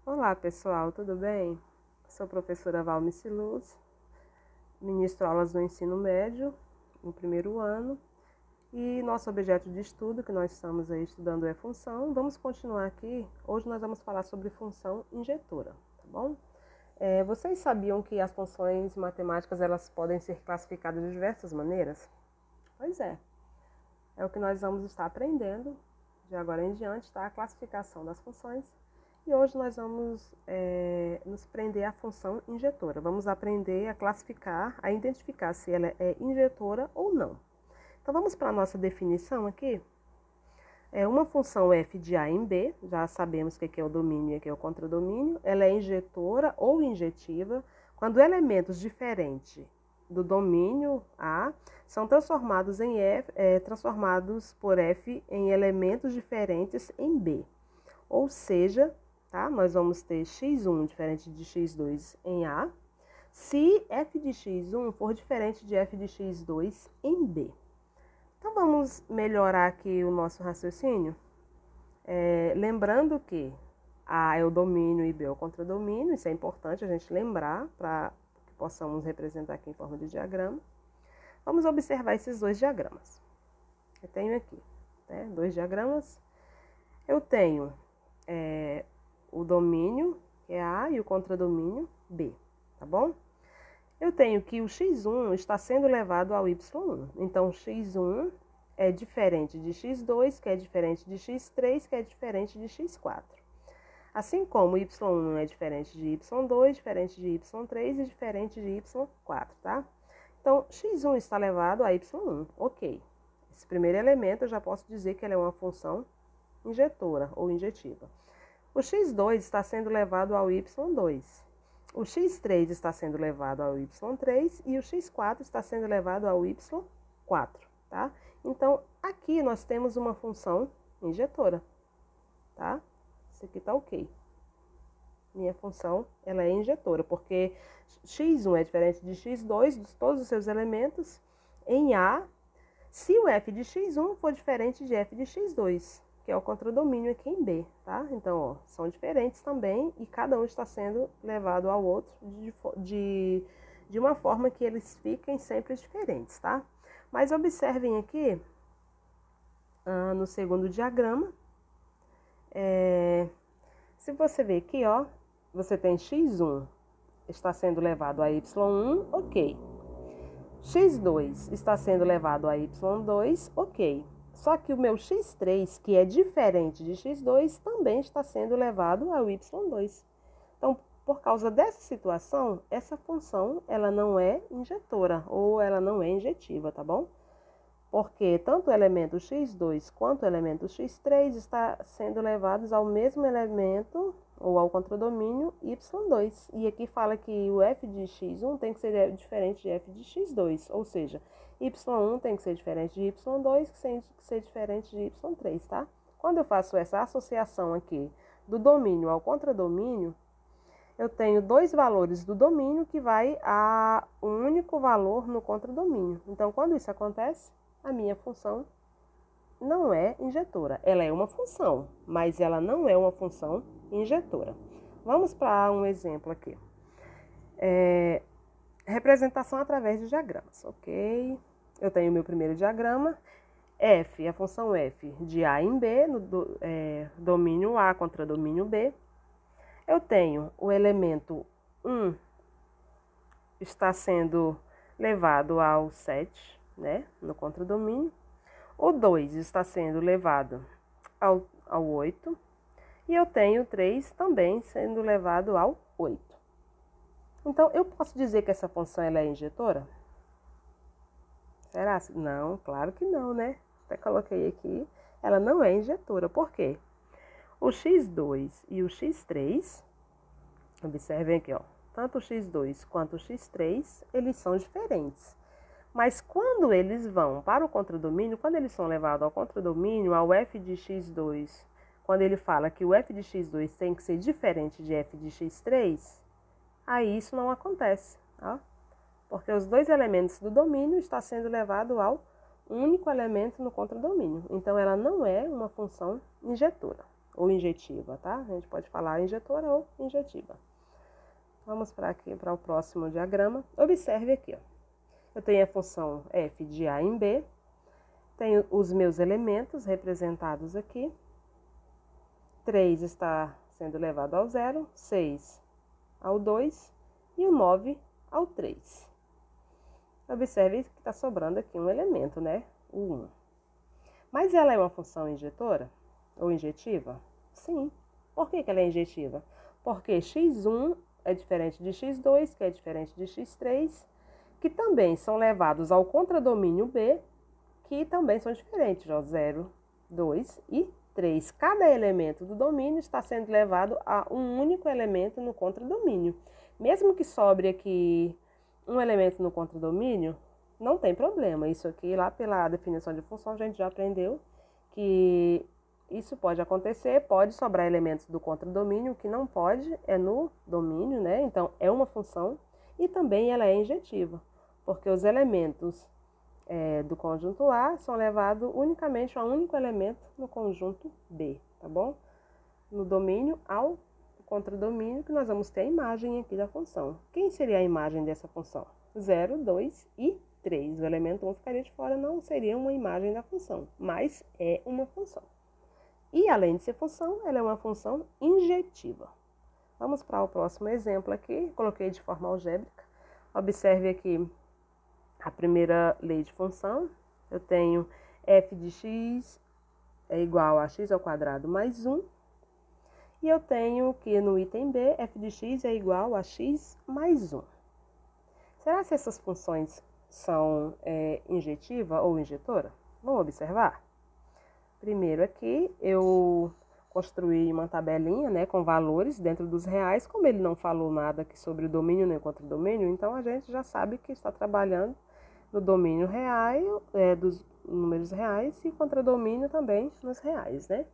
Olá pessoal, tudo bem? Sou a professora Valmice Luz, ministro aulas do ensino médio no primeiro ano e nosso objeto de estudo que nós estamos aí estudando é função. Vamos continuar aqui, hoje nós vamos falar sobre função injetora, tá bom? Vocês sabiam que as funções matemáticas elas podem ser classificadas de diversas maneiras? Pois é o que nós vamos estar aprendendo de agora em diante, tá? A classificação das funções. E hoje nós vamos nos prender à função injetora. Vamos aprender a classificar, a identificar se ela é injetora ou não. Então vamos para a nossa definição aqui. Uma função f de A em B, já sabemos o que é o domínio e o que é o contradomínio. Ela é injetora ou injetiva quando elementos diferentes do domínio A são transformados por f em elementos diferentes em B. Ou seja, tá? Nós vamos ter x1 diferente de x2 em A, se f de x1 for diferente de f de x2 em B. Então, vamos melhorar aqui o nosso raciocínio, lembrando que A é o domínio e B é o contradomínio, isso é importante a gente lembrar para que possamos representar aqui em forma de diagrama. Vamos observar esses dois diagramas. Eu tenho aqui, né, dois diagramas. Eu tenho o domínio, que é A, e o contradomínio, B, tá bom? Eu tenho que o x1 está sendo levado ao y1. Então, x1 é diferente de x2, que é diferente de x3, que é diferente de x4. Assim como y1 é diferente de y2, diferente de y3 e diferente de y4, tá? Então, x1 está levado a y1, ok. Esse primeiro elemento eu já posso dizer que ele é uma função injetora ou injetiva. O x2 está sendo levado ao y2. O x3 está sendo levado ao y3 e o x4 está sendo levado ao y4, tá? Então, aqui nós temos uma função injetora, tá? Isso aqui tá ok. Minha função, ela é injetora, porque x1 é diferente de x2, de todos os seus elementos, em A, se o f de x1 for diferente de f de x2, que é o contradomínio aqui em B, tá? Então, ó, são diferentes também e cada um está sendo levado ao outro de uma forma que eles fiquem sempre diferentes, tá? Mas observem aqui, no segundo diagrama, se você ver aqui, ó, você tem x1 está sendo levado a y1, ok. x2 está sendo levado a y2, ok. Só que o meu x3, que é diferente de x2, também está sendo levado ao y2. Então, por causa dessa situação, essa função ela não é injetora ou ela não é injetiva, tá bom? Porque tanto o elemento x2 quanto o elemento x3 está sendo levados ao mesmo elemento ou ao contradomínio y2. E aqui fala que o f de x1 tem que ser diferente de f de x2, ou seja, y1 tem que ser diferente de y2, que tem que ser diferente de y3, tá? Quando eu faço essa associação aqui do domínio ao contradomínio, eu tenho dois valores do domínio que vai a um único valor no contradomínio. Então, quando isso acontece, a minha função não é injetora. Ela é uma função, mas ela não é uma função injetora. Vamos para um exemplo aqui. Representação através de diagramas, ok? Eu tenho o meu primeiro diagrama, f, a função f de A em B, no domínio A contra domínio B. Eu tenho o elemento 1 está sendo levado ao 7, né, no contradomínio. O 2 está sendo levado ao 8. E eu tenho 3 também sendo levado ao 8. Então, eu posso dizer que essa função ela é injetora? Será? Não, claro que não, né? Até coloquei aqui. Ela não é injetora. Por quê? O x2 e o x3, observem aqui, ó. Tanto o x2 quanto o x3, eles são diferentes. Mas quando eles vão para o contradomínio, quando eles são levados ao contradomínio, ao f de x2, quando ele fala que o f de x2 tem que ser diferente de f de x3, aí isso não acontece, ó, porque os dois elementos do domínio estão sendo levados ao único elemento no contradomínio. Então, ela não é uma função injetora, ou injetiva, tá? A gente pode falar injetora ou injetiva. Vamos para aqui, para o próximo diagrama. Observe aqui, ó. Eu tenho a função f de a em b, tenho os meus elementos representados aqui. 3 está sendo levado ao 0, 6 ao 2 e o 9 ao 3. Observe que está sobrando aqui um elemento, né? O 1. Mas ela é uma função injetora ou injetiva? Sim. Por que ela é injetiva? Porque x1 é diferente de x2, que é diferente de x3, que também são levados ao contradomínio B, que também são diferentes, ó, 0, 2 e 3. Cada elemento do domínio está sendo levado a um único elemento no contradomínio. Mesmo que sobre aqui um elemento no contradomínio, não tem problema. Isso aqui, lá pela definição de função, a gente já aprendeu que isso pode acontecer, pode sobrar elementos do contradomínio, o que não pode é no domínio, né? Então, é uma função e também ela é injetiva, porque os elementos do conjunto A são levados unicamente a um único elemento no conjunto B, tá bom? No domínio ao contradomínio, que nós vamos ter a imagem aqui da função. Quem seria a imagem dessa função? 0, 2 e 3. O elemento 1 ficaria de fora, não seria uma imagem da função, mas é uma função. E além de ser função, ela é uma função injetiva. Vamos para o próximo exemplo aqui, coloquei de forma algébrica. Observe aqui a primeira lei de função. Eu tenho f de x é igual a x ao quadrado mais 1. E eu tenho que no item B, f de x é igual a x mais 1. Será que essas funções são injetiva ou injetora? Vamos observar? Primeiro aqui, eu construí uma tabelinha, né, com valores dentro dos reais. Como ele não falou nada aqui sobre o domínio nem contra o domínio, então a gente já sabe que está trabalhando no domínio real, dos números reais, e contra domínio também nos reais, né?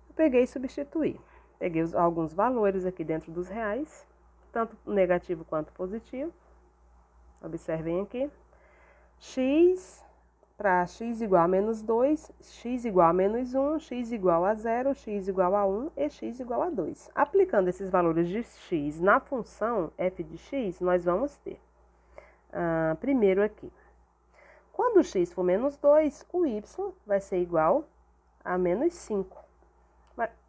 Eu peguei e substituí. Peguei alguns valores aqui dentro dos reais, tanto negativo quanto positivo. Observem aqui. X para x igual a menos 2, x igual a menos 1, x igual a 0, x igual a 1 e x igual a 2. Aplicando esses valores de x na função f de x, nós vamos ter, primeiro aqui, quando x for menos 2, o y vai ser igual a menos 5.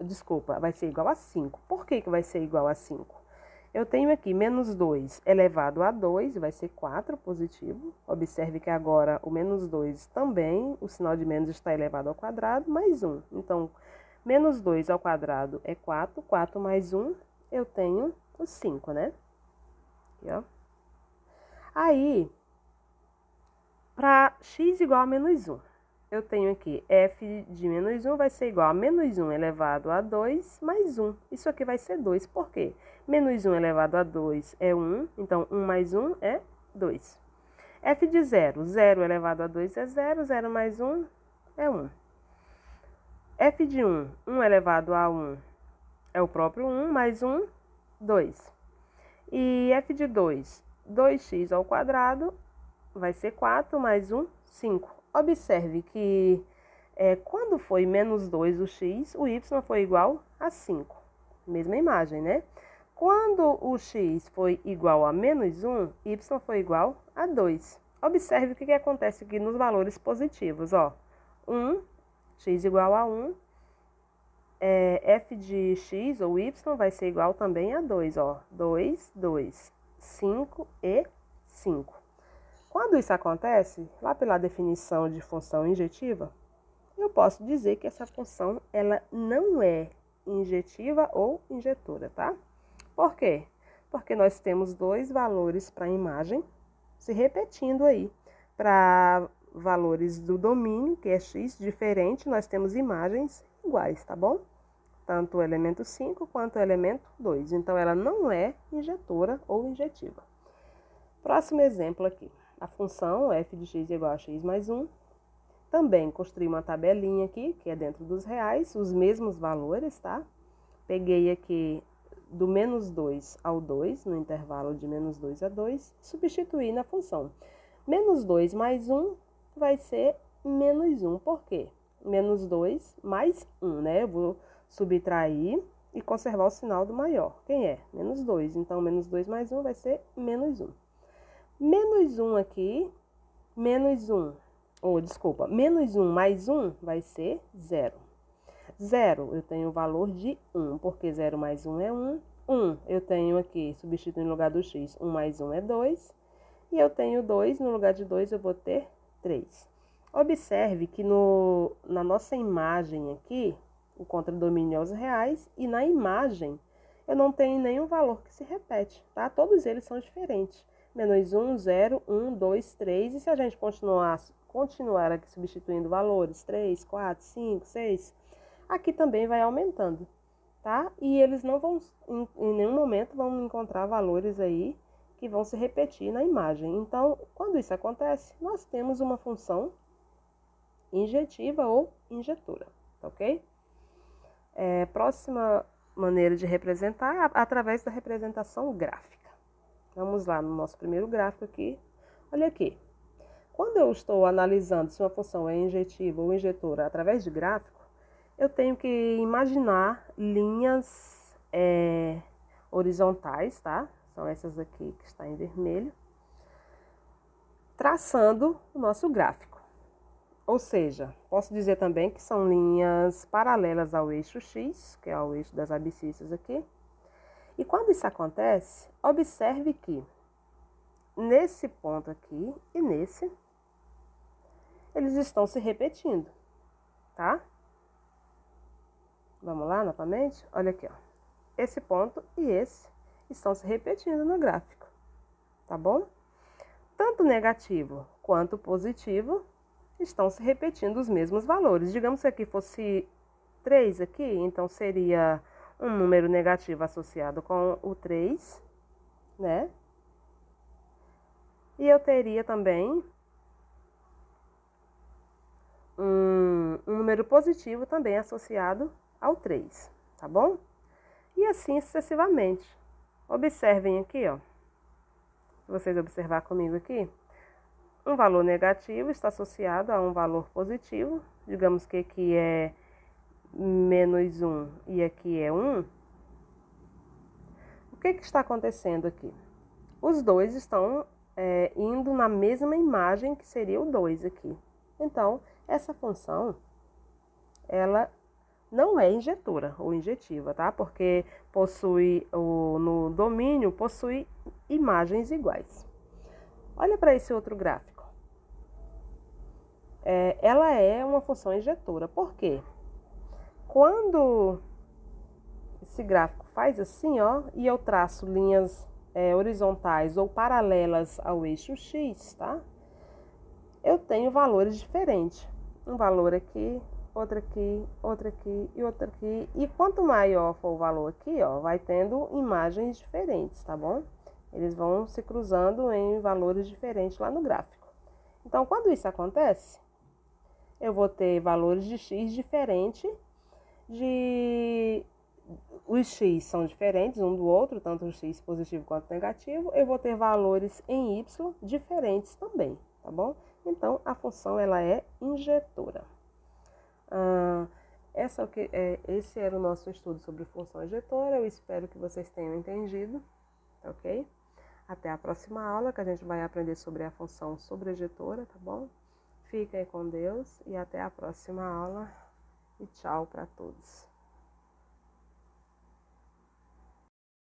Desculpa, vai ser igual a 5. Por que vai ser igual a 5? Eu tenho aqui menos 2 elevado a 2, vai ser 4 positivo. Observe que agora o menos 2 também, o sinal de menos está elevado ao quadrado, mais 1. Então, menos 2 ao quadrado é 4, 4 mais 1, eu tenho o 5, né? Aqui, ó. Aí, para x igual a menos 1, eu tenho aqui f de menos 1 vai ser igual a menos 1 elevado a 2 mais 1. Isso aqui vai ser 2, por quê? Menos 1 elevado a 2 é 1, então 1 mais 1 é 2. F de 0, 0 elevado a 2 é 0, 0 mais 1 é 1. F de 1, 1 elevado a 1 é o próprio 1, mais 1, 2. E f de 2, 2x ao quadrado vai ser 4, mais 1, 5. Observe que quando foi menos 2 o x, o y foi igual a 5. Mesma imagem, né? Quando o x foi igual a menos 1, y foi igual a 2. Observe o que acontece aqui nos valores positivos, ó. 1, x igual a 1, f de x ou y vai ser igual também a 2, ó. 2, 2, 5 e 5. Quando isso acontece, lá pela definição de função injetiva, eu posso dizer que essa função ela não é injetiva ou injetora, tá? Por quê? Porque nós temos dois valores para a imagem se repetindo aí. Para valores do domínio, que é x diferente, nós temos imagens iguais, tá bom? Tanto o elemento 5 quanto o elemento 2. Então, ela não é injetora ou injetiva. Próximo exemplo aqui. A função f de x é igual a x mais 1. Também construí uma tabelinha aqui, que é dentro dos reais, os mesmos valores, tá? Peguei aqui do menos 2 ao 2, no intervalo de menos 2 a 2, substituí na função. Menos 2 mais 1 vai ser menos 1. Por quê? menos 2 mais 1, né? Eu vou subtrair e conservar o sinal do maior. Quem é? Menos 2. Então, menos 2 mais 1 vai ser menos 1. Menos 1 aqui, menos 1, desculpa, menos 1 mais 1 vai ser 0. 0, eu tenho o valor de 1, porque 0 mais 1 é 1. 1, eu tenho aqui, substituindo no lugar do x, 1 mais 1 é 2. E eu tenho 2, no lugar de 2 eu vou ter 3. Observe que na nossa imagem aqui, o contradomínio é os reais, e na imagem eu não tenho nenhum valor que se repete, tá? Todos eles são diferentes. Menos 1, 0, 1, 2, 3. E se a gente continuar aqui substituindo valores, 3, 4, 5, 6, aqui também vai aumentando, tá? E eles não vão, em nenhum momento, vão encontrar valores aí que vão se repetir na imagem. Então, quando isso acontece, nós temos uma função injetiva ou injetora, tá ok? Próxima maneira de representar através da representação gráfica. Vamos lá no nosso primeiro gráfico aqui. Olha aqui. Quando eu estou analisando se uma função é injetiva ou injetora através de gráfico, eu tenho que imaginar linhas horizontais, tá? São essas aqui que está em vermelho, traçando o nosso gráfico. Ou seja, posso dizer também que são linhas paralelas ao eixo X, que é o eixo das abscissas aqui. E quando isso acontece, observe que nesse ponto aqui e nesse, eles estão se repetindo, tá? Vamos lá novamente? Olha aqui, ó. Esse ponto e esse estão se repetindo no gráfico, tá bom? Tanto negativo quanto positivo estão se repetindo os mesmos valores. Digamos que aqui fosse 3 aqui, então seria um número negativo associado com o 3, né? E eu teria também um número positivo também associado ao 3, tá bom? E assim sucessivamente. Observem aqui, ó. Se vocês observar comigo aqui, um valor negativo está associado a um valor positivo. Digamos que aqui é menos 1 e aqui é 1. O que está acontecendo aqui? Os dois estão indo na mesma imagem que seria o 2 aqui. Então, essa função, ela não é injetora ou injetiva, tá? Porque no domínio, possui imagens iguais. Olha para esse outro gráfico. Ela é uma função injetora. Por quê? Quando esse gráfico faz assim, ó, e eu traço linhas horizontais ou paralelas ao eixo X, tá? Eu tenho valores diferentes. Um valor aqui, outro aqui, outro aqui e outro aqui. E quanto maior for o valor aqui, ó, vai tendo imagens diferentes, tá bom? Eles vão se cruzando em valores diferentes lá no gráfico. Então, quando isso acontece, eu vou ter valores de x diferentes os x são diferentes um do outro, tanto o x positivo quanto negativo. Eu vou ter valores em y diferentes também, tá bom? Então, a função ela é injetora. Esse era o nosso estudo sobre função injetora. Eu espero que vocês tenham entendido, ok? Até a próxima aula, que a gente vai aprender sobre a função sobrejetora, tá bom? Fiquem com Deus e até a próxima aula. E tchau para todos.